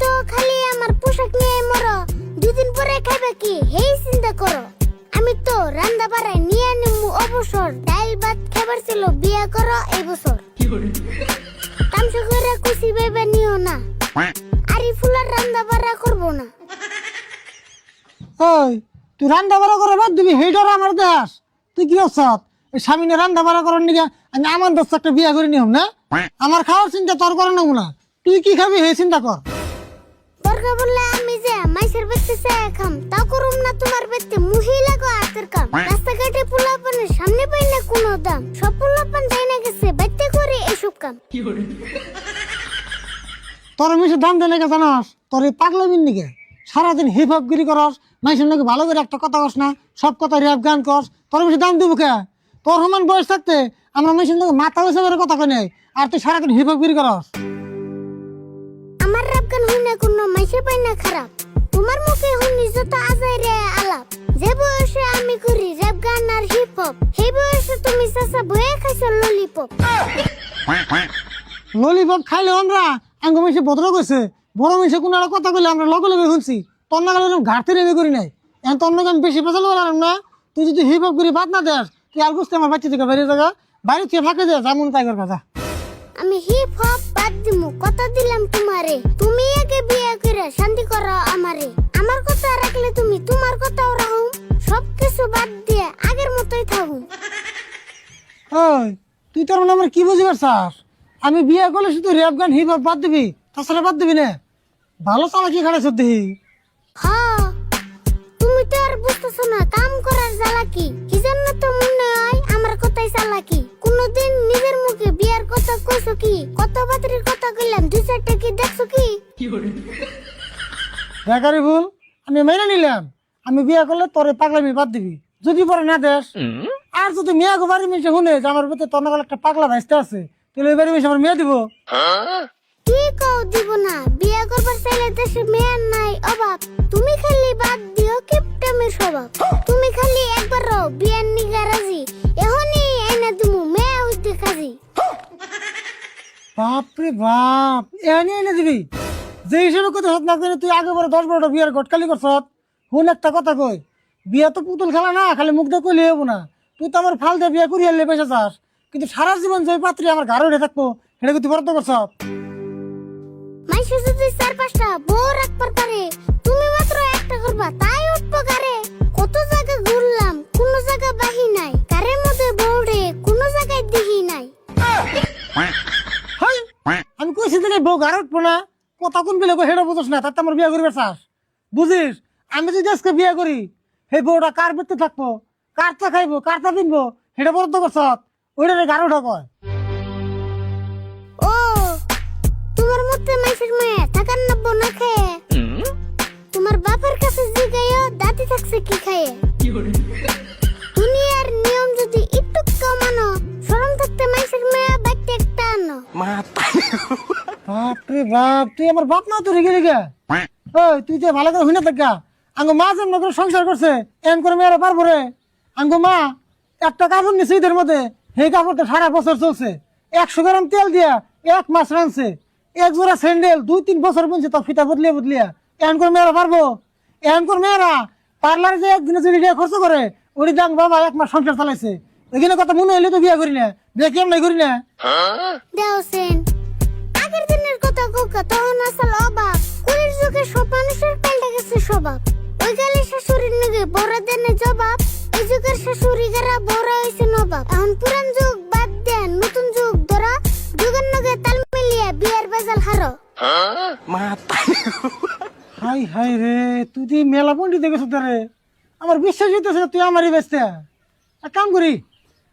তো খালি আমার পোশাক নিয়ে মরো, দুদিন পরে খাবে কি হেই চিন্তা করো। আমি তো রান্না বাড়াই নিয়ে নিমু অবসর, ডাল ভাত খাবার ছিল বিয়ে করো এই বছর। তামসা করে খুশি ভেবে নিও না, আরি ফুলার রান্না বাড়া করবো না। ওই তুই রান্না বাড়া করে বাদ দিবি, হেইটার আমার দেশ। তুই কি করছ স্বামীনে রান্না বাড়া করার নিকে? আমি আমার দোস্ত একটা বিয়ে করে নিহম না, আমার খাওয়ার চিন্তা তোর করে নেবো না। তুই কি খাবি হে চিন্তা কর। দরকার বললে আমি যে মাইসের বেতে চায় খাম, তাও করুম না তোমার বেতে মহিলা গো হাতের কাম। রাস্তাঘাটে পোলাপানের সামনে পাই না কোনো দাম, সব পোলাপান যাই না গেছে বাইতে করে এসব কাম। তোর মিশে দাম দেয় নাকি জানাস? তোর এই পাগলামির নিকে সারাদিন হিপ হপ গিরি করস, মাইসের নাকি ভালো করে একটা কথা কস না, সব কথা র্যাপ গান কস। তোর মিশে দাম দিব কে? তোর সমান বয়স থাকতে আমরা মাইসের নাকি মাথা বসে করে কথা কই নাই, আর তুই সারাদিন হিপ হপ গিরি করস। আমার রাব গান হই না কোনো মাইসে পাই না খারাপ, তোমার মুখে শুনি যত আজাই রে আলাপ। যে বয়সে আমি করি র্যাপ গান আর হিপ হপ, সেই বয়সে তুমি চাচা বয়ে খাইছো ললিপপ। ললিপপ খাইলে আমরা আঙ্গ মিশে বদল গেছে, বড় মিশে কোনো একটা কথা কইলে আমরা লগে লগে শুনছি। তোর নাগাল ঘাটতে রেবে করি নাই, এখন তোর নাকি আমি বেশি পেছাল পারলাম না। তুই যদি হিপ হপ করি বাদ না দেস, তুই আর বুঝতে আমার বাচ্চা থেকে বাইরে জায়গা বাইরে থেকে ফাঁকে দেয় যেমন তাই কর কথা। আমি হিপ হপ বাদ দিমু, কথা দিলাম তোমারে, তুমি আগে বিয়ে করে শান্তি করো আমারে। আমার কথা রাখলে তুমি তোমার কথাও রাখুম, সবকিছু বাদ দিয়ে আগের মতোই থাকুম। ওই তুই তোর মানে আমার কি বুঝি পারছাস? আমি বিয়ে করলে শুধু র্যাপ গান হিপ হপ বাদ দিবি, তাছাড়া বাদ দিবি না? ভালো চালাকি খাড়াইছ দেখি। হ্যাঁ, তুমি তো আর বুঝতেছো না কাম করার জ্বালা কি, কি জন্য তো মনে হয় আমার কথাই চালাকি। কোনদিন নিজের মুখে বিয়ার কথা কইছো কি? কত বাতরির কথা কইলাম, দুই চারটা কি দেখছো কি? বেকারি ভুল আমি মেনে নিলাম, আমি বিয়ে করলে তোরে পাগলামি বাদ দিবি। যদি পরে না দেশ, আর যদি মেয়ে গো বাড়ি মিশে শুনে যে আমার ভিতরে তোর নাগাল একটা পাগলা ভাইস্তে আছে, তাহলে ওই বাড়ি মিশে আমার মেয়ে দিব। কি কও দিব না? বিয়ে করবার চাইলে দেশে মেয়ের নাই অভাব, তুমি খালি বাদ দিও কিপটামের স্বভাব। তুমি খালি একবার বিয়ার নিগা রাজি, এখনই এনে দিমু মেয়ে হইতে কাজী। বাপরে বাপ, এনে এনে দিবি? যে হিসেবে কথা হাত না করে তুই আগে বড় 10-12টা বিয়ার ঘটকালি করছ। শুন একটা কথা কই, বিয়া তো পুতুল খেলা না, খালি মুখ দিয়ে কইলে হবো না। তুই তো আমার ফাল দিয়ে বিয়া করিয়ে আনলে পেশা চাস, কিন্তু সারা জীবন যে পাত্রী আমার ঘরে উঠে থাকবো সেটা তুই বরাদ্দ করছ। মাইসে যদি 4-5টা বউ রাখবার পারে, তুমি মাত্র একটা করবা তাই উঠবো গারে। কত জায়গা ঘুরলাম, কোনো জায়গা বাহি নাই, কারের মধ্যে বউরে কোনো জায়গায় দেখি নাই। হাই, আমি কইছি যে বউ ঘরে উঠবো না, কথা কোন বিলে কই সেটা বুঝছ না, তাতে আমার বিয়া করিবার চাস। বুঝিস, আমি যদি আজকে বিয়া করি, সেই বউটা কার ভিতরে থাকবো, কারটা খাইবো, কারটা পিনবো, সেটা বরাদ্দ করছ। ওইটা ঘরে উঠা কয়। ও, তোমার মধ্যে মাইসের মেয়ে থাকার নাব্বো না খেয়ে, তোমার বাপের কাছে জিগাইও দাদি থাকছে কি খায়ে। দুনিয়ার নিয়ম যদি একটু মানো, শরম থাকতে মাইসের মেয়ে বাইতে একটা আনো। বাপরে বাপ, তুই আমার বাপ না তুই রেগে রেগে। ওই তুই যে ভালো করে শুনে থাকা, আঙ্গ মা জন্ম করে সংসার করছে, এন করে মেয়েরা পারবো রে? আঙ্গ মা একটা কাপড় নিছে ঈদের মধ্যে, সেই কাপড়টা সারা বছর চলছে। 100 গ্রাম তেল দিয়া 1 মাস রানছে, 1 জোড়া স্যান্ডেল 2-3 বছর বুনছে, তো ফিতা বদলিয়া বদলিয়া। এন করে মেয়েরা পারবো? এন করে মেয়েরা পার্লারে যে একদিনে যদি টাকা খরচ করে, ওই দাম বাবা 1 মাস সংসার চালাইছে। ওইখানে কথা মনে হইলে তো বিয়া করি না, বিয়া কেমন করি না। দেওসেন, আগের দিনের কথা কোকা তখন আসল অবাক, কুড়ির যুগে সব মানুষের পাল্টে গেছে স্বভাব। ওই গালে শাশুড়ির নগে বড় দেনে জবাব, এই যুগের শাশুড়ি গারা বড় হয়েছে নবাব। এখন পুরান যুগ বাদ দেন, নতুন যুগ ধরা, যুগের নগে তাল মিলিয়ে বিয়ের বেজাল হারো। হাই হাই রে, তুই তুই মেলা পন্ডিত দেখেছ রে, আমার বিশ্বাস হইতেছে না তুই আমারই বেচতে। এক কাম করি,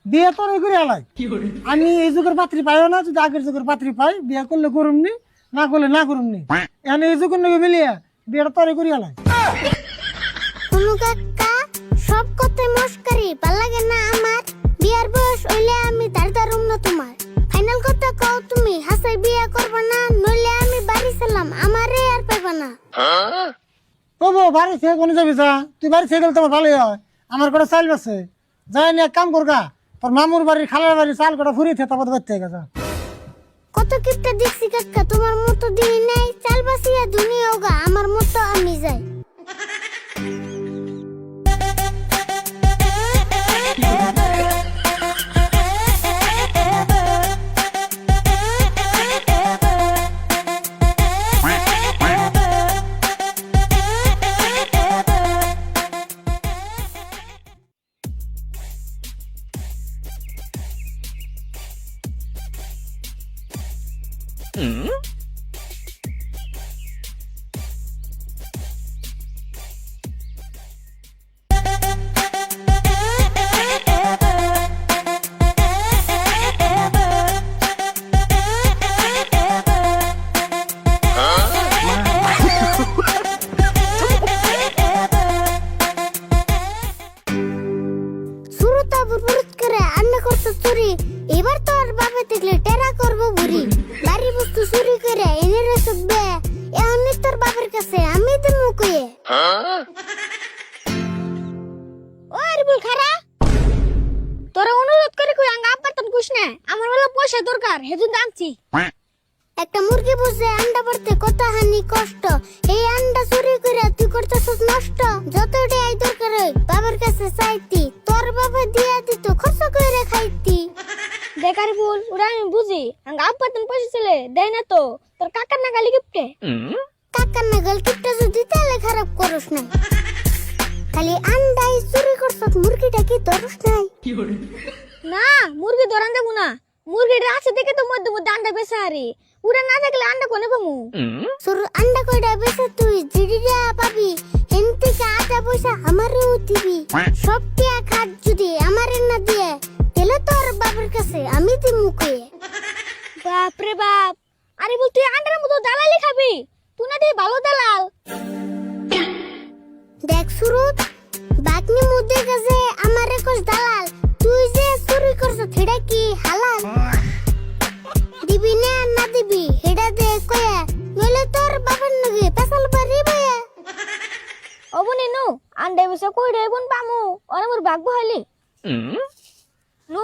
বিয়ে তো করে আলাই। আমি এই যুগের পাত্রী পাইও না, যদি আগের যুগের পাত্রী পাই বিয়ে করলে করুমনি, না করলে না করুমনি। এখন এই যুগের নাকি মিলিয়ে বিয়েটা তরে করি আলাই। কোনো কাকা সব কথা মস্কারি ভাল লাগে না আমার, বিয়ার বয়স হইলে আমি দাঁড়ারুম না তোমার। ফাইনাল কথা কও তুমি, হাসাই বিয়ে করবা না, নইলে আমি বাড়ি ছিলাম আমারে আর পাইবা না। ও বউ, বাড়ি থেকে কোনো যাবি যা, তুই বাড়ি থেকে গেলে তোমার ভালোই হয়। আমার করে চাইল আছে, যাই না এক কাম করগা, তোর মামুর বাড়ির খালার বাড়ি চাল কটা ফুরিয়ে তারপর বাড়ি থেকে গেছা। কত কিপটা দেখছি কাকা, তোমার মতো দিই নাই, চাল বাসিয়া দুনিয়া ও আরিফুল খারা তোরা অনুরোধ করে কই আঙ্গা আব্বা তন কুছ না আমার বলে পয়সা দরকার হেজুন আনছি একটা মুরগি বুঝে আন্ডা পারতে কত হানি কষ্ট এই আন্ডা চুরি করে তুই করতেছস নষ্ট যতটা আই দরকার হয় বাবার কাছে চাইতি তোর বাবা দিয়া দিত খরচ করে খাইতি বেকারি ফুল ওরা আমি বুঝি আঙ্গা আব্বা তন পয়সা ছেলে দেয় না তো তোর কাকার না গালি গিফটে কাকার না গালি গিফটে যদি তাহলে খারাপ করস না খালি আন্ডাই চুরি করছস মুরগিটা কি ধরস নাই না মুরগি ধরান দেবো না মুরগিটা আছে দেখে তো মধ্যে মধ্যে আন্ডা বেচা আরে উড়া না দেখলে আন্ডা কোনে পামু সরু আন্ডা কয়টা বেচা তুই জিডিটা পাবি হেনতে আটা পয়সা আমারও দিবি সব টিয়া খাট যদি আমারে না দিয়ে তাহলে তোর বাবার কাছে আমি দিমু কে বাপ রে বাপ আরে বল তুই আন্ডার মতো দালালি খাবি তুই না দিয়ে ভালো দালাল দেখ শুরু বাকনি মুদে কাছে আমারে কোস দালাল তুই যে চুরি করছ সেটা কি হালাল দিবি না না দিবি হেডা দে কয়া নইলে তোর বাবার নগে পেছাল পারি বয়া অবনে নো আন্ডা বসে কই রে বোন পামু অরে মোর ভাগ্য হইলি নো